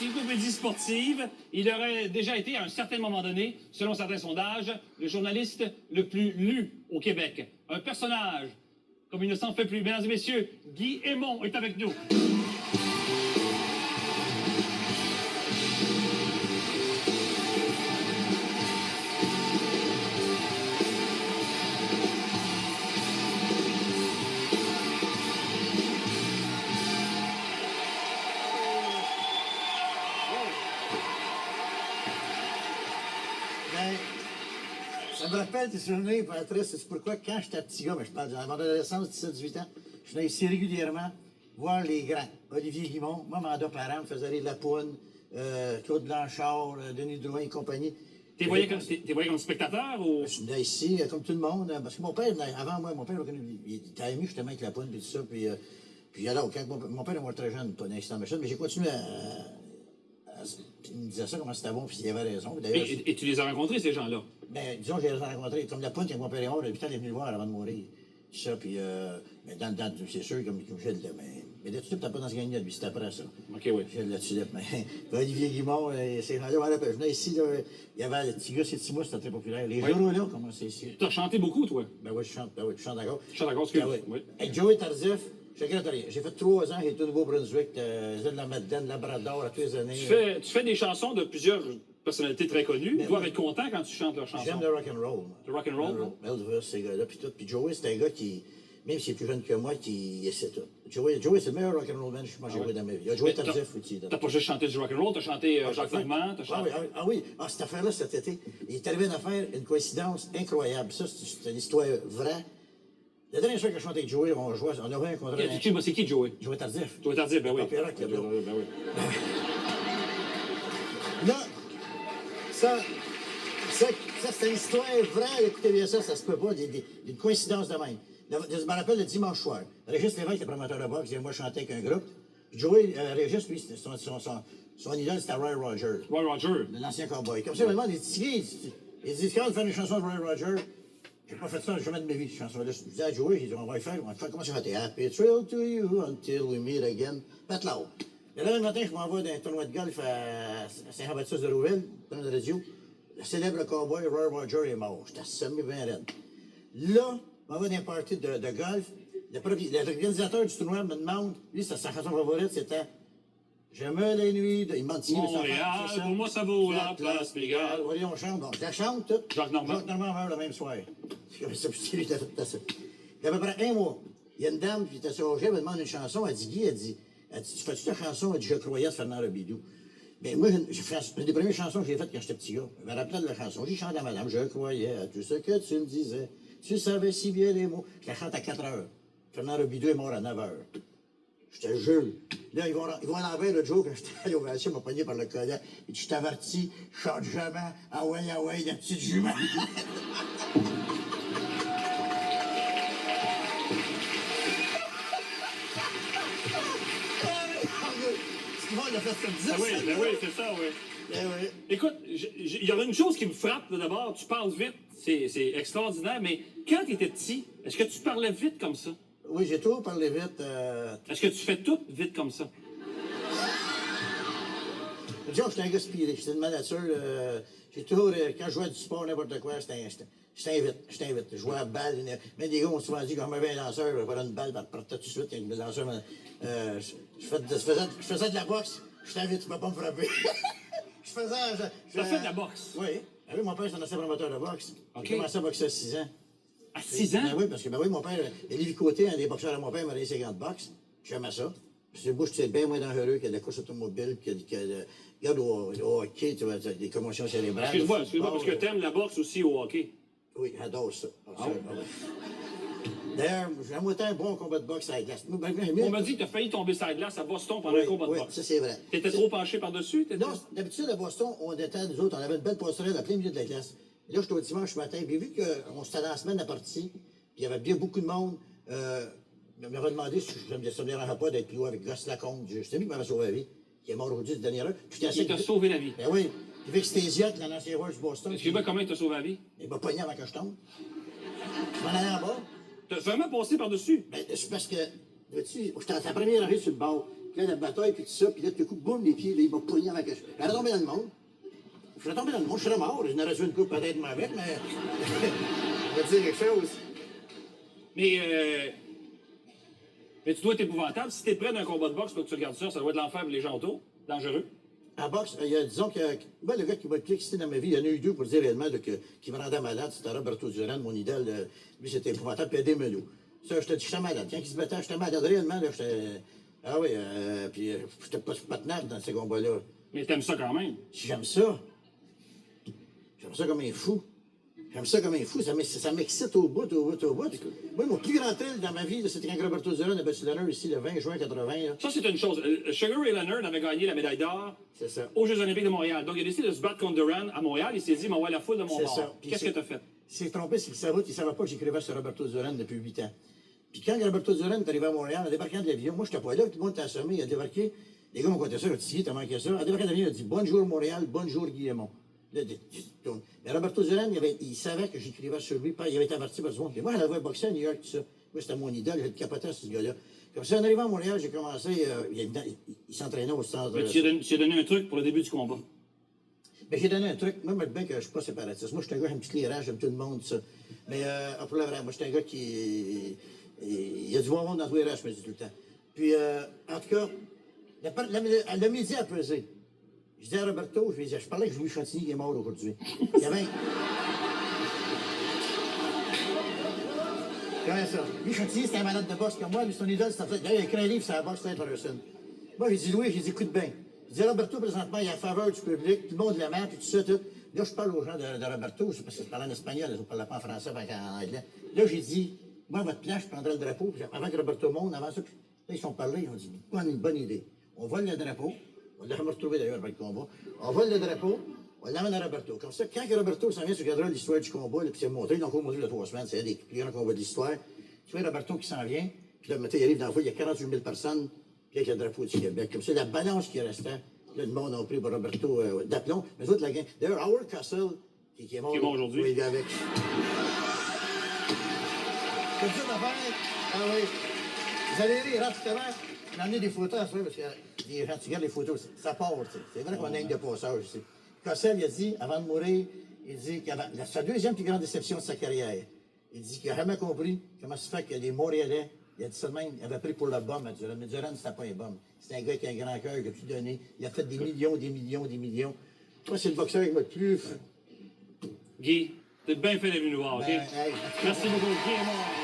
encyclopédie sportive, il aurait déjà été, à un certain moment donné, selon certains sondages, le journaliste le plus lu au Québec. Un personnage, comme il ne s'en fait plus. Mesdames et messieurs, Guy Aymon est avec nous. Ça me rappelle tes souvenirs, Patrice. C'est pourquoi, quand j'étais petit gars, mais je parle de mon adolescence, 17-18 ans, je venais ici régulièrement voir les grands. Olivier Guimond, moi, mandat parent, me faisait rire Lapoune, Claude Blanchard, Denis Drouin et compagnie. T'es voyé comme spectateur ou. Je venais ici, comme tout le monde, parce que mon père, avant moi, mon père, il était ami justement avec Lapoune et tout ça. Puis alors, quand mon père est mort très jeune, pas un accident machin, mais j'ai continué il me disait ça, comment c'était bon, puis il avait raison. Et tu les as rencontrés, ces gens-là? Ben, disons, je les ai rencontrés. Comme Lapointe, quand mon père est mort, l'hôpital est venu le voir avant de mourir. Ça, puis, mais c'est sûr, comme je le mais de tulipe, t'as pas dans ce gagne lui, c'était après ça. OK, oui. J'ai de la tulipe, mais Olivier Guimond, ces gens-là, voilà, je venais ici, là, il y avait le petit gars, c'est petit mois, c'était très populaire. Les jours là, comment c'est ici? Tu as chanté beaucoup, toi? Ben oui, je chante encore. Je chante encore, excuse. Ben, oui. Avec Joey Tardif, je regrette rien. J'ai fait 3 ans, j'ai été au Nouveau-Brunswick, de la Madeleine, Labrador, à tous les années. Tu fais des chansons de plusieurs personnalités très connues. Ils doivent être contents quand tu chantes leurs chansons. J'aime le rock'n'roll. Le rock'n'roll? Elvis, ces gars-là, puis tout. Puis Joey, c'est un gars qui, même s'il est plus jeune que moi, qui essaie tout. Joey, c'est le meilleur rock'n'roll man que j'ai joué dans ma vie. Il y a Joey Tardif aussi. T'as pas juste chanté du rock'n'roll, t'as chanté Jacques Normand, t'as chanté... cette affaire-là, cet été, il est arrivé une affaire, une coïncidence incroyable. Ça, c'est une histoire vraie. La dernière fois que je chantais avec Joey, on avait un contrat. C'est qui, Joey? Joey Tardif. Joey Tardif, ben oui. Ben oui. Là, ça, c'est une histoire vraie. Écoutez bien ça se peut pas, une coïncidence de même. Je me rappelle le dimanche soir. Régis Lévesque, le promoteur de boxe, moi, je chantais avec un groupe. Joey, Régis, lui, son idole, c'était Roy Rogers. Roy Rogers. L'ancien cowboy. Comme ça, il me demande, il dit, quand on fait une chanson de Roy Rogers, j'ai pas fait ça jamais de ma vie, cette chanson-là. Je disais à Joey, j'ai dit, on va faire comment ça fait? Happy trail to you until we meet again. Faites là-haut. Le lendemain matin, je m'envoie d'un tournoi de golf à Saint-Jean-Baptiste de Rouville, dans la radio. Le célèbre cowboy Roy Rogers est mort. J'étais semé bien raide. Là, je m'envoie d'un party de golf. L'organisateur du tournoi me demande, lui, sa chanson favorite, c'était J'aime les nuits de... Il m'a dit, Montréal, pour moi, ça vaut la place Pigalle. Oui, on chante. Bon, je la chante, toute. Jacques Normand. Jacques Normand meurt le même soir. Il y a à peu près 1 mois. Il y a une dame qui était sur OG, elle me demande une chanson. Elle dit, Guy, elle dit, tu fais-tu ta chanson? Elle dit, Je croyais de Fernand Robidoux. Mais moi, j'ai fait une des premières chansons que j'ai faites quand j'étais petit gars. Je me rappelais de la chanson. J'y chantais à madame. Je croyais à tout ce que tu me disais. Tu savais si bien les mots. Je la chante à 4 heures. Fernand Robidoux est mort à 9 heures. Je te jure. Là, ils vont à l'envers le jour quand j'étais à l'ovation, ils m'ont pogné par le collet. Et je t'avertis, chante jamais. Ah ouais, la petite jument. Il a fait ça 10 Ben oui, c'est ça, oui. Ben oui. Écoute, il y a une chose qui me frappe, d'abord, tu parles vite, c'est extraordinaire, mais quand tu étais petit, est-ce que tu parlais vite comme ça? Oui, j'ai toujours parlé vite. Est-ce que tu fais tout vite comme ça? Disons que j'étais un gars spiré, j'étais de ma nature. J'ai toujours, quand je jouais du sport, n'importe quoi, j'étais vite. Je jouais à la balle. Mais les gars m'ont souvent dit, quand on avait un lanceur, je une balle, ben, partait tout de suite avec le lanceur. Je faisais de la boxe, j'étais vite, tu ne peux pas me frapper. Tu as fait de la boxe? Oui. Ben oui, mon père, c'est un ancien promoteur de boxe. Okay. J'ai commencé à boxer à 6 ans. À 6 ans? Ben oui, parce que mon père, Lévi Côté, un des boxeurs de mon père, m'a donné ses gants de boxe. J'aimais ça. C'est bouche, c'est bien moins dangereux que la course automobile, regarde au hockey, tu vois, des commotions cérébrales. Excuse-moi, parce que t'aimes la boxe aussi au hockey. Oui, j'adore ça. Ah oui? D'ailleurs, j'ai à moitié un bon combat de boxe à la glace. On m'a dit que tu as failli tomber sur la glace à Boston pendant un combat de boxe. Ça, c'est vrai. T'étais trop penché par-dessus? Non, d'habitude, à Boston, on était, nous autres, on avait une belle passerelle à plein milieu de la glace. Là, j'étais au dimanche matin, puis vu qu'on s'était dans la semaine de la partie, puis il y avait bien beaucoup de monde, il m'avait demandé si ça me dérangeait pas d'être plus haut avec Gosse Lacombe. C'est lui qui m'avait sauvé la vie, qui est mort aujourd'hui de dernière heure. Il t'a sauvé la vie. Ben oui. Puis avec Stésiot, l'ancien roi du Boston. Excuse-moi, comment il t'a sauvé la vie? Il m'a pogné avant que je tombe. Je m'en allais en bas. T'as vraiment passé par-dessus? Ben, c'est parce que, vois-tu, j'étais à la première rue sur le bord. Puis là, la bataille, puis tout ça, puis là, tout coup, boum, les pieds, là, il m'a pogné avec un... J'allais tomber dans le monde. Je serais tombé dans le monde, je serais mort. Je n'aurais reçu une coupe peut-être moi avec, mais... je vais te dire quelque chose. Mais tu dois être épouvantable. Si t'es près d'un combat de boxe, faut que tu regardes ça, ça doit être l'enfer pour les gens autour. Dangereux. En boxe, il y a, disons que... Moi, le gars qui m'a le plus excité dans ma vie, il y en a eu deux pour dire réellement qui me rendait malade. C'était Roberto Duran, mon idole. Lui, c'était épouvantable, puis Eddie Menou. Ça, je te dis, j'étais malade. Quand il se battait, j'étais malade. Réellement, là, j'étais... Ah oui, puis j'étais pas tenable dans ces combats-là. Mais t'aimes ça quand même. J'aime ça. J'aime ça comme un fou. J'aime ça comme un fou. Ça m'excite au bout. Moi, mon plus grand thrill dans ma vie, c'était quand Roberto Duran a battu l'honneur ici le 20 juin 80. Là. Ça, c'est une chose. Sugar Ray Leonard avait gagné la médaille d'or aux Jeux Olympiques de Montréal. Donc, il a décidé de se battre contre Duran à Montréal. Il s'est dit, m'envoie la foule de mon bord. Qu'est-ce que t'as fait? Il s'est trompé, c'est qu'il ne savait pas que j'écrivais sur Roberto Duran depuis 8 ans. Puis quand Roberto Duran est arrivé à Montréal, en débarquant de l'avion, moi, je n'étais pas là, tout le monde était assommé, il a débarqué. Les gars m'ont compté ça, il a dit, t'as manqué ça. En débarquant de l'avion, il a dit, bonjour Montréal, bonjour Guillemont. Mais Roberto Duran, il savait que j'écrivais sur lui, il avait été averti par ce monde. Moi, j'allais voir boxer à New York, tout ça. Moi, c'était mon idole, j'étais capoté à ce gars-là. Comme ça, en arrivant à Montréal, j'ai commencé, il s'entraînait au centre. Mais tu as donné un truc pour le début du combat. Ben, j'ai donné un truc. Moi, je me dis bien que je ne suis pas séparatiste. Moi, je suis un gars, j'aime tout l'éclairage, j'aime tout le monde, ça. Mais, pour le vrai, moi, je suis un gars qui. Il y a du bon monde dans tous les rages, je me dis tout le temps. Puis, en tout cas, le midi a pesé. Je dis à Roberto, je parlais avec Louis Chantigny qui est mort aujourd'hui. Il y avait. Comment ça? Louis Chantigny, c'était un malade de boxe comme moi. Lui, son idole, c'était. Il a écrit un livre sur la boxe, c'était Anderson. Moi, j'ai dit, Louis, j'ai dit, écoute bien. Je dis, Roberto, présentement, il y a la faveur du public, tout le monde l'aime, puis tout ça, tout. Là, je parle aux gens de Roberto, c'est parce que je parle en espagnol, je ne parlais pas en français, en anglais. Là, j'ai dit, moi, à votre place, je prendrais le drapeau, puis avant que Roberto monte, avant ça, puis là, ils sont parlés, ils ont dit, une bonne idée. On vole le drapeau, on l'a retrouvé d'ailleurs avec le combat. On vole le drapeau, on l'amène à Roberto. Comme ça, quand Roberto s'en vient, tu regarderas l'histoire du combat, puis c'est montré, ils ont encore montré il y a 3 semaines, c'est un des plus grands combats de l'histoire. Tu vois Roberto qui s'en vient, puis là, il arrive dans la foule, il y a 48 000 personnes, puis avec le drapeau du Québec. Comme ça, la balance qui restait, là, le monde a pris pour Roberto d'aplomb. Mais autres, la gang. D'ailleurs, Howard Castle, qui est mort aujourd'hui. Oui, avec. Comme ça, d'affaire. Ah oui. Vous allez rire, rapidement. J'ai amené des photos à ça, parce que les gens, tu regardes les photos, ça part, tu sais. C'est vrai qu'on a une ligne de passage ici. Cassel, il a dit, avant de mourir, il dit qu'il avait. C'est sa deuxième plus grande déception de sa carrière. Il dit qu'il n'a jamais compris comment se fait que les Montréalais, il a dit ça de même, il avait pris pour le bum à Duran. Mais Duran, c'était pas un bum. C'est un gars qui a un grand cœur, qui a tout donné. Il a fait des millions. Moi, c'est le boxeur qui m'a le plus. Guy, t'es bien fait d'être venu nous voir, OK? Ben, hey. Merci beaucoup, Guy est mort.